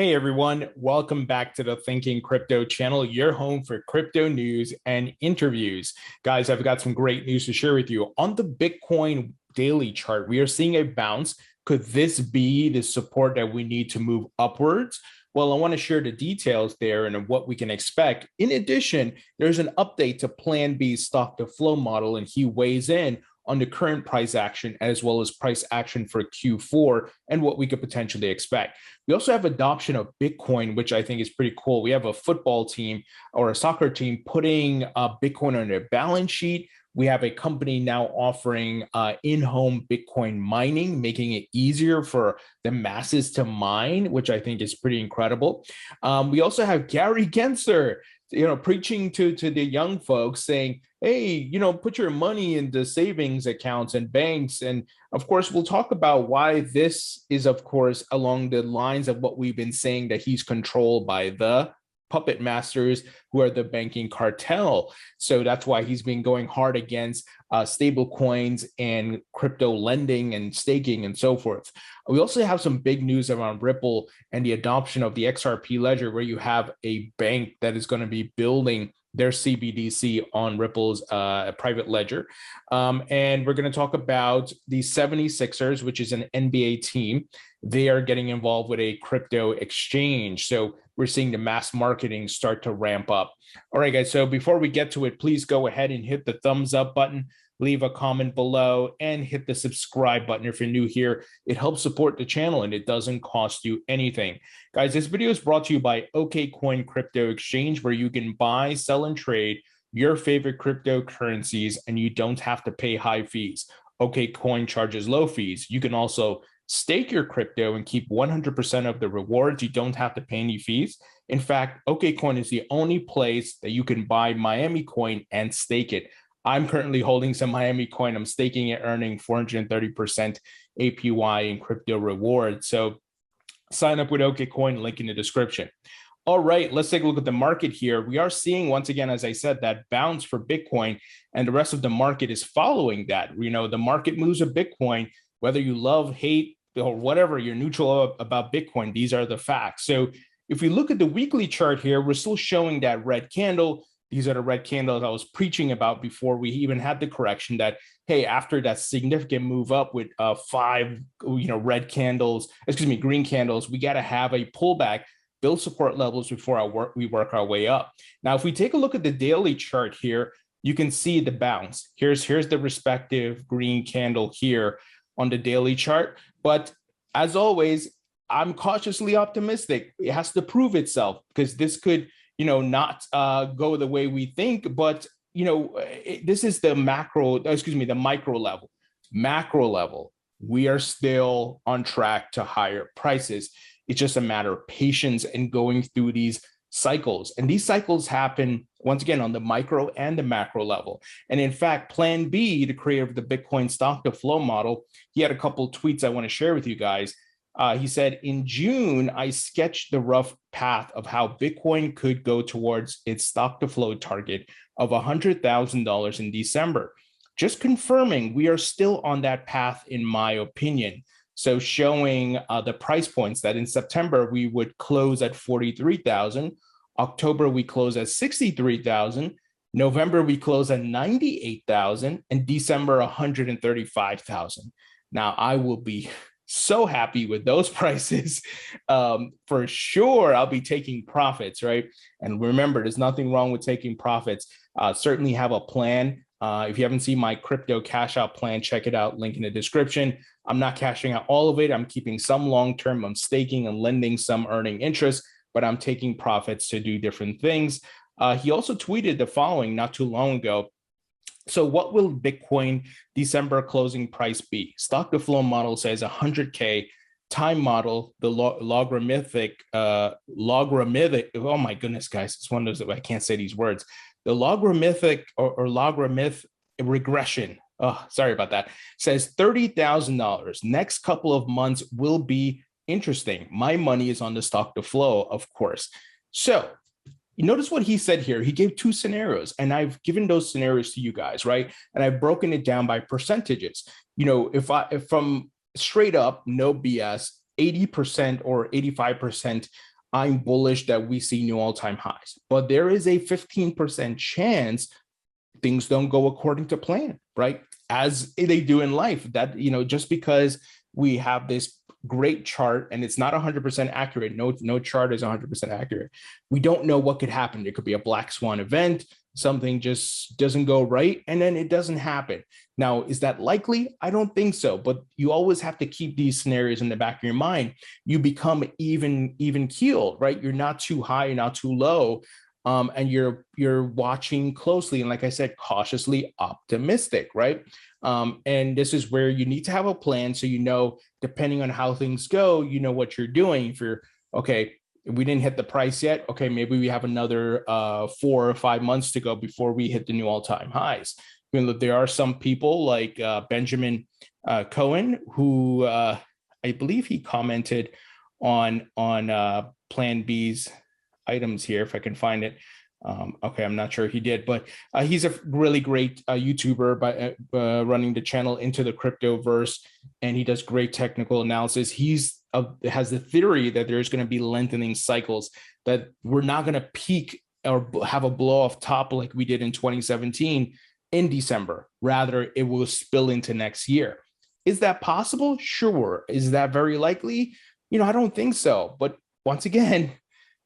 Hey everyone, welcome back to the Thinking Crypto channel, your home for crypto news and interviews. Guys, I've got some great news to share with you. On the Bitcoin daily chart, we are seeing a bounce. Could this be the support that we need to move upwards? Well, I want to share the details there and what we can expect. In addition, there's an update to PlanB's stock to flow model, and he weighs in on the current price action as well as price action for Q4 and what we could potentially expect. We also have adoption of Bitcoin, which I think is pretty cool. We have a football team or a soccer team putting Bitcoin on their balance sheet. We have a company now offering in-home Bitcoin mining, making it easier for the masses to mine, which I think is pretty incredible. We also have Gary Gensler, preaching to the young folks saying, hey, put your money into savings accounts and banks. And of course, we'll talk about why this is, of course, along the lines of what we've been saying, that he's controlled by the puppet masters who are the banking cartel. So that's why he's been going hard against stable coins and crypto lending and staking and so forth. We also have some big news around Ripple and the adoption of the XRP ledger, where you have a bank that is going to be building their CBDC on Ripple's private ledger. And we're going to talk about the 76ers, which is an NBA team. They are getting involved with a crypto exchange. So we're seeing the mass marketing start to ramp up. All right, guys. So before we get to it, please go ahead and hit the thumbs up button, leave a comment below, and hit the subscribe button if you're new here. It helps support the channel and it doesn't cost you anything. Guys, this video is brought to you by OKCoin Crypto Exchange, where you can buy, sell, and trade your favorite cryptocurrencies and you don't have to pay high fees. OKCoin charges low fees. You can also stake your crypto and keep 100% of the rewards. You don't have to pay any fees. In fact, OKCoin is the only place that you can buy Miami coin and stake it. I'm currently holding some Miami coin. I'm staking it, earning 430% APY in crypto rewards. So sign up with OKCoin, link in the description. All right, let's take a look at the market here. We are seeing, once again, as I said, that bounce for Bitcoin, and the rest of the market is following that. The market moves with Bitcoin, whether you love, hate, or whatever, you're neutral about Bitcoin. These are the facts. So if we look at the weekly chart here, we're still showing that red candle. These are the red candles I was preaching about before we even had the correction, that, hey, after that significant move up with five, green candles, we got to have a pullback, build support levels before we work our way up. Now, if we take a look at the daily chart here, you can see the bounce. Here's the respective green candle here on the daily chart. But as always, I'm cautiously optimistic. It has to prove itself, because this could, not go the way we think. But, this is the micro level. Macro level, we are still on track to higher prices. It's just a matter of patience and going through these cycles. And these cycles happen, once again, on the micro and the macro level. And in fact, PlanB, the creator of the Bitcoin stock to flow model, he had a couple of tweets I want to share with you guys. He said, in June, I sketched the rough path of how Bitcoin could go towards its stock to flow target of $100,000 in December. Just confirming we are still on that path, in my opinion. So showing the price points that in September, we would close at 43,000. October, we close at 63,000. November, we close at 98,000, and December, 135,000. Now, I will be so happy with those prices. For sure, I'll be taking profits, right? And remember, there's nothing wrong with taking profits. Certainly have a plan. If you haven't seen my crypto cash out plan, check it out, link in the description. I'm not cashing out all of it. I'm keeping some long-term. I'm staking and lending, some earning interest, but I'm taking profits to do different things. He also tweeted the following not too long ago. So what will Bitcoin December closing price be? Stock to flow model says 100K. Time model, the logarithmic, oh my goodness, guys, it's one of those, I can't say these words. The logarithmic or logarithmic regression, oh, sorry about that, says $30,000. Next couple of months will be interesting. My money is on the stock to flow, of course. So you notice what he said here. He gave two scenarios, and I've given those scenarios to you guys, right? And I've broken it down by percentages. If from straight up, no BS, 80% or 85% I'm bullish that we see new all-time highs. But there is a 15% chance things don't go according to plan, right? As they do in life, that, just because we have this great chart and it's not 100% accurate, no chart is 100% accurate. We don't know what could happen. There could be a black swan event, something just doesn't go right, and then it doesn't happen. Now, is that likely? I don't think so, but you always have to keep these scenarios in the back of your mind. You become even keeled, right? You're not too high, you're not too low. And you're watching closely, and like I said, cautiously optimistic, right? And this is where you need to have a plan, so depending on how things go, what you're doing. If you're okay, we didn't hit the price yet, okay, maybe we have another 4 or 5 months to go before we hit the new all-time highs. There are some people like Benjamin Cohen, who I believe he commented on PlanB's items here, if I can find it. Okay, I'm not sure he did, but he's a really great YouTuber by running the channel Into the Cryptoverse, and he does great technical analysis. Has the theory that there's going to be lengthening cycles, that we're not going to peak or have a blow off top like we did in 2017 in December. Rather, it will spill into next year. Is that possible? Sure. Is that very likely? I don't think so. But once again,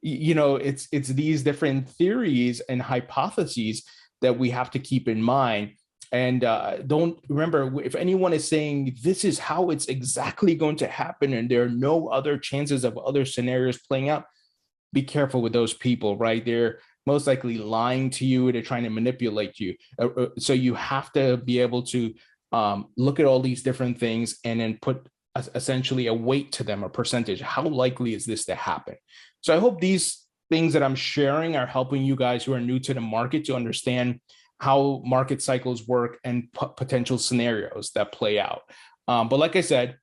it's these different theories and hypotheses that we have to keep in mind. And don't remember, if anyone is saying this is how it's exactly going to happen and there are no other chances of other scenarios playing out, be careful with those people, right? They're most likely lying to you. They're trying to manipulate you. So you have to be able to look at all these different things and then put essentially a weight to them, a percentage. How likely is this to happen? So I hope these things that I'm sharing are helping you guys who are new to the market to understand how market cycles work and potential scenarios that play out. But like I said,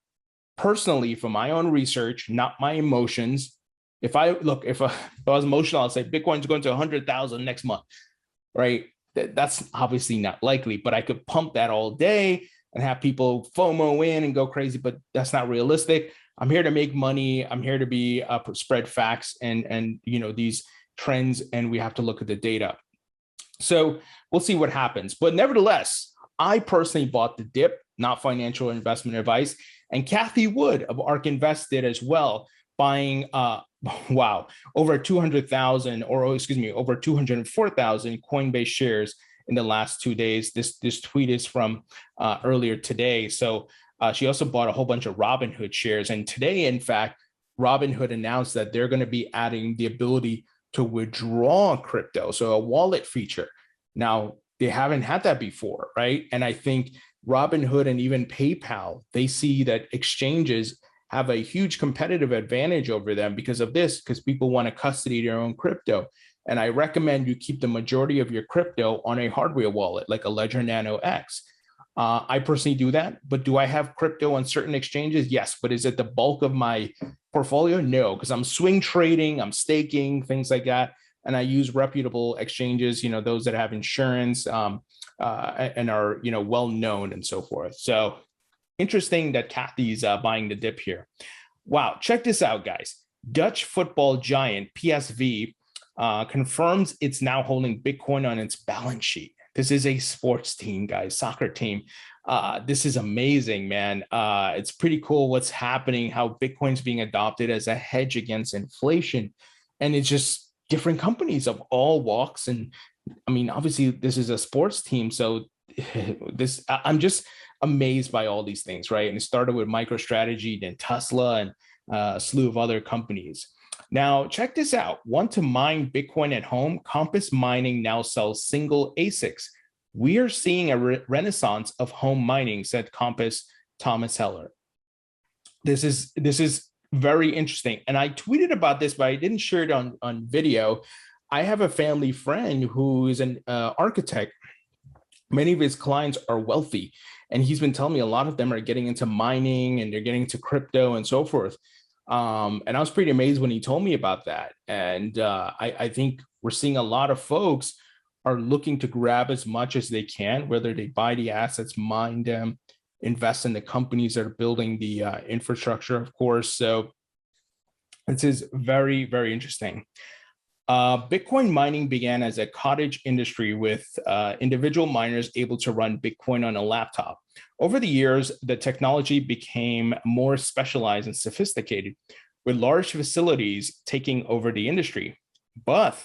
personally, from my own research, not my emotions, if I was emotional, I'd say Bitcoin's going to 100,000 next month, right? That's obviously not likely, but I could pump that all day and have people FOMO in and go crazy, but that's not realistic. I'm here to make money. I'm here to be spread facts and these trends, and we have to look at the data. So we'll see what happens. But nevertheless, I personally bought the dip, not financial investment advice, and Cathie Wood of ARK Invest did as well, buying over 200,000, or excuse me, over 204,000 Coinbase shares in the last 2 days. This tweet is from earlier today. So she also bought a whole bunch of Robinhood shares. And today, in fact, Robinhood announced that they're going to be adding the ability to withdraw crypto, so a wallet feature. Now, they haven't had that before, right? And I think Robinhood and even PayPal, they see that exchanges have a huge competitive advantage over them because of this, because people want to custody their own crypto. And I recommend you keep the majority of your crypto on a hardware wallet like a Ledger Nano X. I personally do that, but do I have crypto on certain exchanges? Yes, but is it the bulk of my portfolio? No, because I'm swing trading, I'm staking, things like that. And I use reputable exchanges, those that have insurance and are, well-known and so forth. So interesting that Cathie's buying the dip here. Wow, check this out, guys. Dutch football giant PSV confirms it's now holding Bitcoin on its balance sheet. This is a sports team, guys, soccer team. This is amazing, man. It's pretty cool what's happening, how Bitcoin's being adopted as a hedge against inflation. And it's just different companies of all walks. And I mean, obviously, this is a sports team. So I'm just amazed by all these things, right? And it started with MicroStrategy, then Tesla, and a slew of other companies. Now, check this out. Want to mine Bitcoin at home? Compass Mining now sells single ASICs. We are seeing a renaissance of home mining, said Compass Thomas Heller. This is very interesting. And I tweeted about this, but I didn't share it on video. I have a family friend who is an architect. Many of his clients are wealthy, and he's been telling me a lot of them are getting into mining and they're getting into crypto and so forth. And I was pretty amazed when he told me about that. And I think we're seeing a lot of folks are looking to grab as much as they can, whether they buy the assets, mine them, invest in the companies that are building the infrastructure, of course. So This is very, very interesting. Bitcoin mining began as a cottage industry with individual miners able to run Bitcoin on a laptop. Over the years, the technology became more specialized and sophisticated, with large facilities taking over the industry. But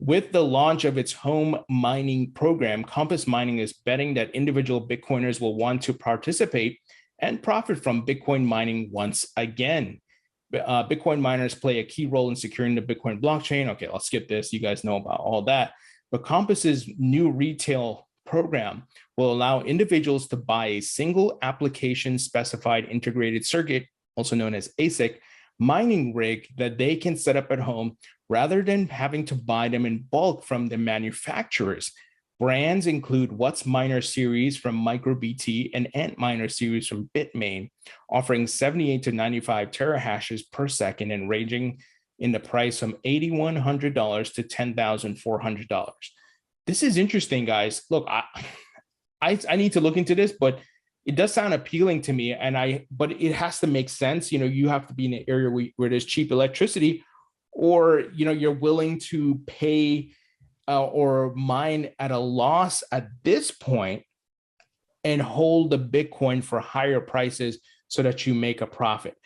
with the launch of its home mining program, Compass Mining is betting that individual Bitcoiners will want to participate and profit from Bitcoin mining once again. Bitcoin miners play a key role in securing the Bitcoin blockchain. Okay, I'll skip this. You guys know about all that. But Compass's new retail program will allow individuals to buy a single application specified integrated circuit, also known as ASIC, mining rig that they can set up at home rather than having to buy them in bulk from the manufacturers. Brands include What's Miner series from MicroBT and Antminer series from Bitmain, offering 78 to 95 terahashes per second and ranging in the price from $8,100 to $10,400. This is interesting, guys. Look, I need to look into this, but it does sound appealing to me. But it has to make sense. You have to be in an area where there's cheap electricity, or you're willing to pay or mine at a loss at this point and hold the Bitcoin for higher prices so that you make a profit.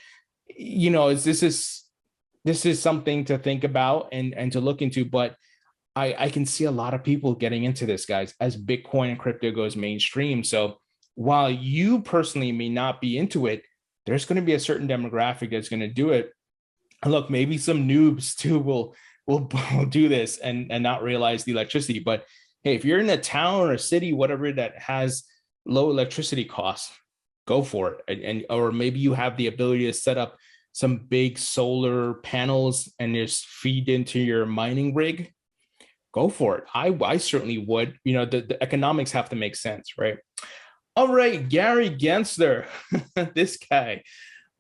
This is something to think about and to look into, but I can see a lot of people getting into this, guys, as Bitcoin and crypto goes mainstream. So while you personally may not be into it, there's going to be a certain demographic that's going to do it. And look, maybe some noobs too will do this and not realize the electricity. But hey, if you're in a town or a city, whatever, that has low electricity costs, go for it. Or maybe you have the ability to set up some big solar panels and just feed into your mining rig, go for it. I certainly would. The economics have to make sense, right? All right, Gary Gensler, this guy.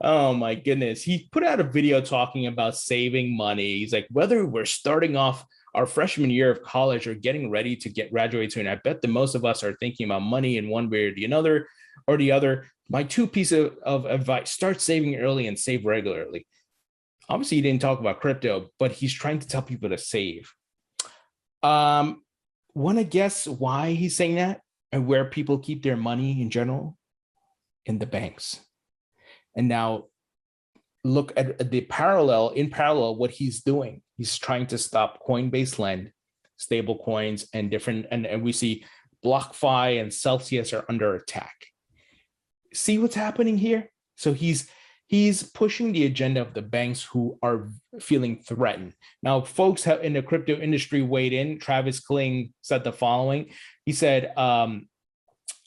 Oh my goodness. He put out a video talking about saving money. He's like, whether we're starting off our freshman year of college or getting ready to graduate soon, I bet that most of us are thinking about money in one way or the other. My two pieces of advice: start saving early and save regularly. Obviously, he didn't talk about crypto, but he's trying to tell people to save. Want to guess why he's saying that and where people keep their money in general? In the banks. And now look at the parallel, what he's doing. He's trying to stop Coinbase Lend, stable coins, and different, and we see BlockFi and Celsius are under attack. See what's happening here? So he's pushing the agenda of the banks who are feeling threatened. Now, folks in the crypto industry weighed in. Travis Kling said the following. He said,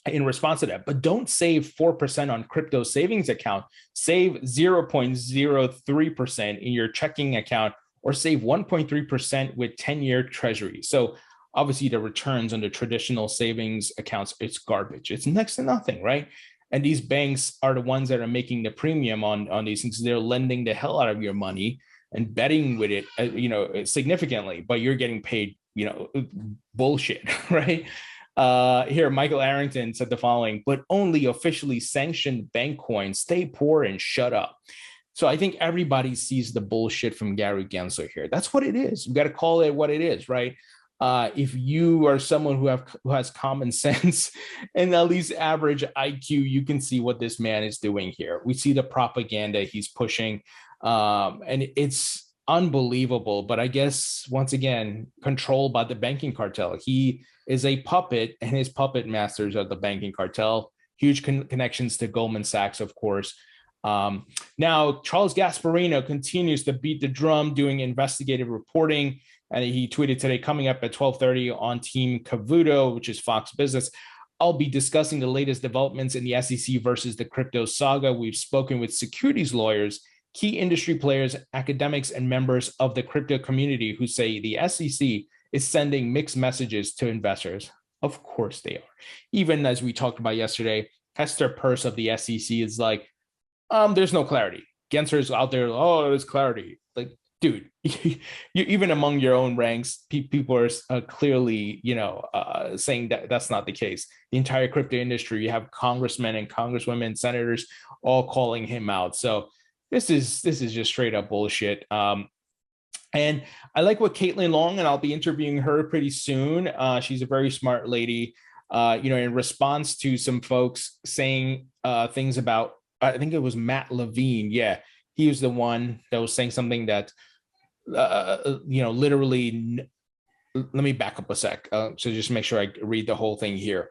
in response to that, but don't save 4% on crypto savings account. Save 0.03% in your checking account, or save 1.3% with 10-year treasury. So obviously the returns on the traditional savings accounts, it's garbage. It's next to nothing, right? And these banks are the ones that are making the premium on these things. They're lending the hell out of your money and betting with it, significantly, but you're getting paid, bullshit, right? Here, Michael Arrington said the following: but only officially sanctioned bank coins, stay poor and shut up. So I think everybody sees the bullshit from Gary Gensler here. That's what it is. We got to call it what it is, right? If you are someone who has common sense and at least average IQ, you can see what this man is doing here. We see the propaganda he's pushing, and it's unbelievable. But I guess, once again, controlled by the banking cartel. He is a puppet, and his puppet masters are the banking cartel. Huge connections to Goldman Sachs, of course. Now, Charles Gasparino continues to beat the drum, doing investigative reporting. And he tweeted today, coming up at 12:30 on Team Cavuto, which is Fox Business, I'll be discussing the latest developments in the SEC versus the crypto saga. We've spoken with securities lawyers, key industry players, academics, and members of the crypto community who say the SEC is sending mixed messages to investors. Of course they are. Even as we talked about yesterday, Hester Peirce of the SEC is like, there's no clarity. Gensler's out there, oh, there's clarity. Like, dude, you even among your own ranks, people are clearly, saying that that's not the case. The entire crypto industry, you have congressmen and congresswomen, senators, all calling him out. So this is just straight up bullshit. And I like what Caitlin Long, and I'll be interviewing her pretty soon. She's a very smart lady. In response to some folks saying things about, I think it was Matt Levine. Yeah, he was the one that was saying something that, literally. Let me back up a sec. So just make sure I read the whole thing here.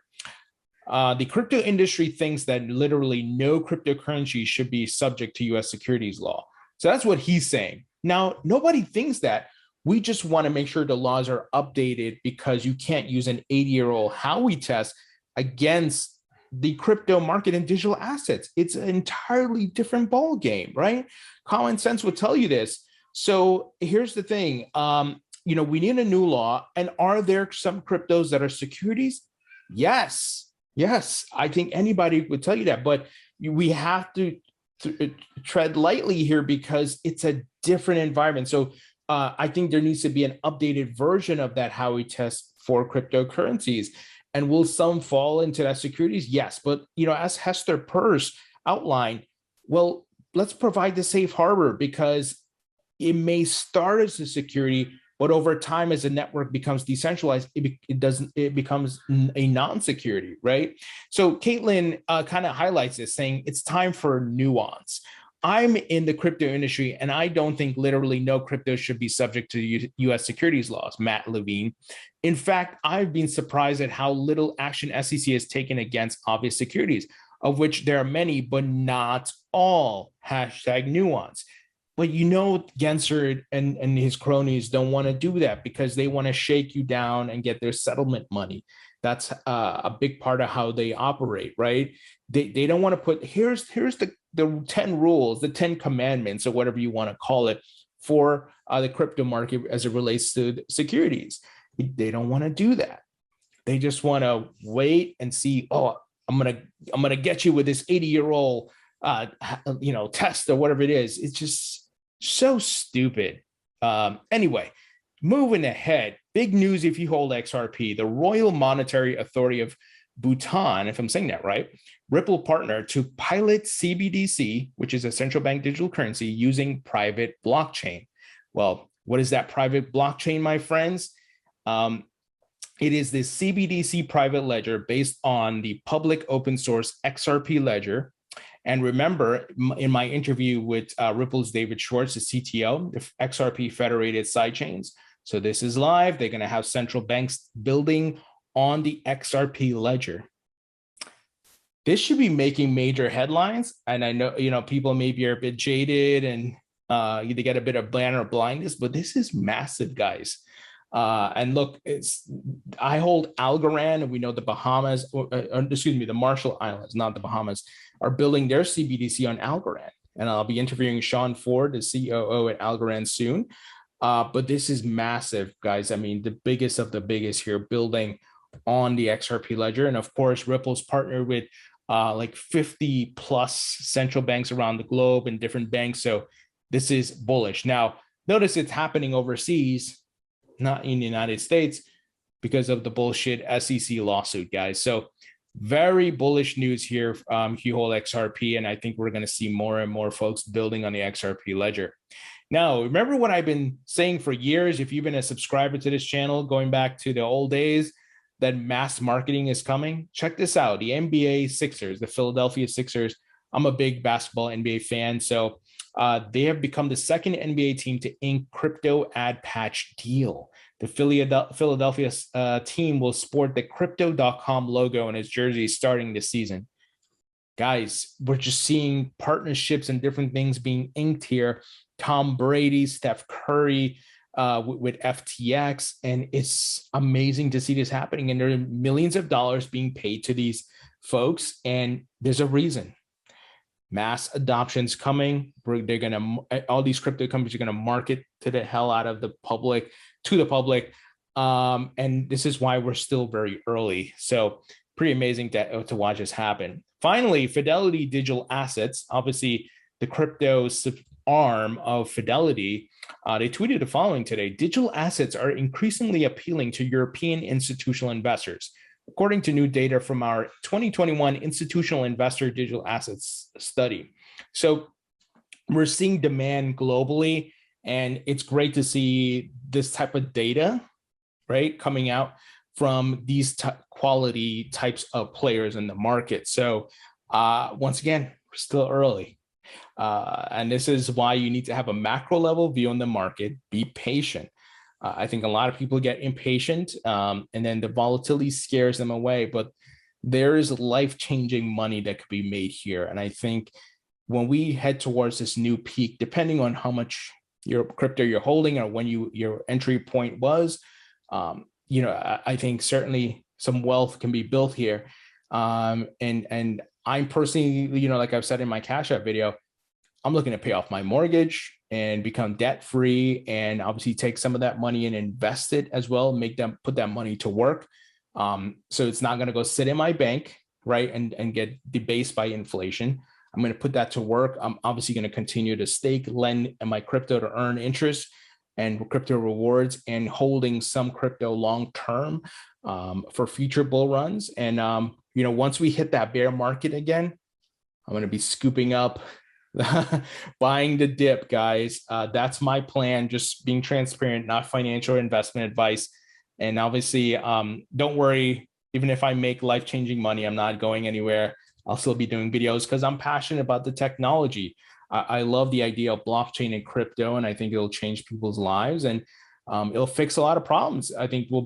The crypto industry thinks that literally no cryptocurrency should be subject to U.S. securities law. So that's what he's saying. Now, nobody thinks that. We just want to make sure the laws are updated because you can't use an 80-year-old Howey test against the crypto market and digital assets. It's an entirely different ball game, right? Common sense would tell you this. So here's the thing. We need a new law. And are there some cryptos that are securities? Yes. I think anybody would tell you that. But we have to tread lightly here because it's a different environment. So I think there needs to be an updated version of that Howey test for cryptocurrencies. And will some fall into that securities? Yes. But, as Hester Peirce outlined, well, let's provide the safe harbor because it may start as a security, but over time, as the network becomes decentralized, it becomes a non-security, right? So Caitlin kind of highlights this, saying it's time for nuance. I'm in the crypto industry, and I don't think literally no crypto should be subject to U.S. securities laws, Matt Levine. In fact, I've been surprised at how little action SEC has taken against obvious securities, of which there are many, but not all. #nuance. But Gensler and his cronies don't want to do that because they want to shake you down and get their settlement money. That's a big part of how they operate, right? They don't want to put, here's the 10 rules, the 10 commandments, or whatever you want to call it, for the crypto market as it relates to securities. They don't want to do that. They just want to wait and see, oh, I'm gonna get you with this 80-year-old test or whatever it is. It's just so stupid. Anyway, moving ahead, big news if you hold XRP. The Royal Monetary Authority of Bhutan, if I'm saying that right, Ripple partner to pilot CBDC, which is a central bank digital currency, using private blockchain. Well, what is that private blockchain, my friends? It is the CBDC private ledger based on the public open source XRP ledger. And remember, in my interview with Ripple's David Schwartz, the CTO, the XRP federated sidechains. So this is live. They're going to have central banks building on the XRP ledger. This should be making major headlines. And I know, people maybe are a bit jaded and they get a bit of banner blindness, but this is massive, guys. And look, I hold Algorand, and we know the Bahamas, the Marshall Islands, not the Bahamas, are building their CBDC on Algorand. And I'll be interviewing Sean Ford, the COO at Algorand, soon. But this is massive, guys. I mean, the biggest of the biggest here, building on the XRP ledger. And of course, Ripple's partnered with like 50 plus central banks around the globe and different banks. So this is bullish. Now, notice it's happening overseas, not in the United States, because of the bullshit SEC lawsuit, guys. So very bullish news here, if you hold XRP, and I think we're going to see more and more folks building on the XRP ledger. Now, remember what I've been saying for years, if you've been a subscriber to this channel, going back to the old days, that mass marketing is coming? Check this out. The NBA Sixers, the Philadelphia Sixers, I'm a big basketball NBA fan, so they have become the second NBA team to ink crypto ad patch deal. The Philadelphia team will sport the Crypto.com logo in its jersey starting this season. Guys, we're just seeing partnerships and different things being inked here. Tom Brady, Steph Curry with FTX, and it's amazing to see this happening. And there are millions of dollars being paid to these folks, and there's a reason. Mass adoption's coming. They're gonna, all these crypto companies are gonna market to the hell out of the public, and this is why we're still very early. So pretty amazing to watch this happen. Finally, Fidelity Digital Assets, obviously the crypto arm of Fidelity, they tweeted the following today: digital assets are increasingly appealing to European institutional investors, according to new data from our 2021 Institutional Investor Digital Assets Study. So we're seeing demand globally, and it's great to see this type of data, right, coming out from these quality types of players in the market. So once again, we're still early. And this is why you need to have a macro level view on the market, be patient. I think a lot of people get impatient, and then the volatility scares them away, but there is life-changing money that could be made here. And I think when we head towards this new peak, depending on how much your crypto you're holding or when your entry point was, I think certainly some wealth can be built here. And I'm personally, like I've said in my Cash App video, I'm looking to pay off my mortgage and become debt free, and obviously take some of that money and invest it as well, put that money to work. So it's not going to go sit in my bank, right, and get debased by inflation. I'm going to put that to work. I'm obviously going to continue to stake, lend my crypto to earn interest and crypto rewards, and holding some crypto long term for future bull runs. And once we hit that bear market again, I'm going to be scooping up, buying the dip, guys. That's my plan. Just being transparent, not financial investment advice. And obviously, don't worry. Even if I make life-changing money, I'm not going anywhere. I'll still be doing videos because I'm passionate about the technology. I love the idea of blockchain and crypto, and I think it'll change people's lives, and it'll fix a lot of problems. I think it'll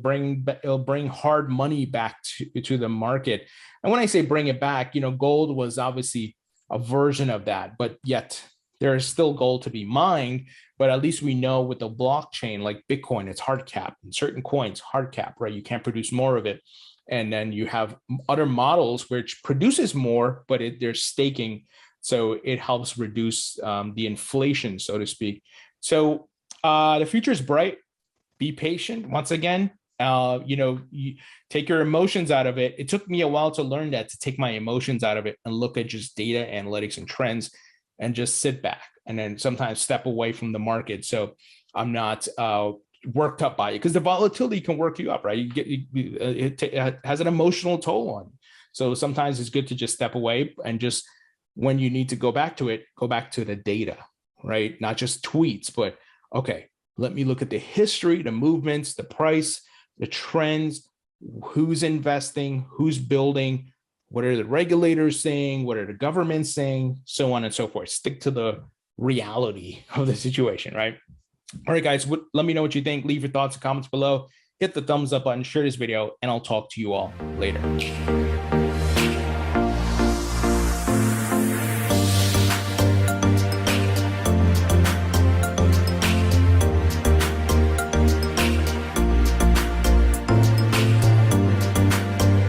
bring hard money back to the market. And when I say bring it back, gold was obviously a version of that, but yet there is still gold to be mined. But at least we know with the blockchain, like Bitcoin, it's hard cap, and certain coins hard cap, right? You can't produce more of it. And then you have other models which produces more, but they're staking. So it helps reduce the inflation, so to speak. So the future is bright. Be patient. Once again, you take your emotions out of it. It took me a while to learn that, to take my emotions out of it and look at just data, analytics, and trends, and just sit back, and then sometimes step away from the market. So I'm not worked up by it, because the volatility can work you up, right? It has an emotional toll on you. So sometimes it's good to just step away, and just when you need to go back to it, go back to the data, right? Not just tweets, but okay, let me look at the history, the movements, the price, the trends, who's investing, who's building, what are the regulators saying, what are the governments saying, so on and so forth. Stick to the reality of the situation, right? All right, guys, let me know what you think. Leave your thoughts and comments below. Hit the thumbs up button, share this video, and I'll talk to you all later.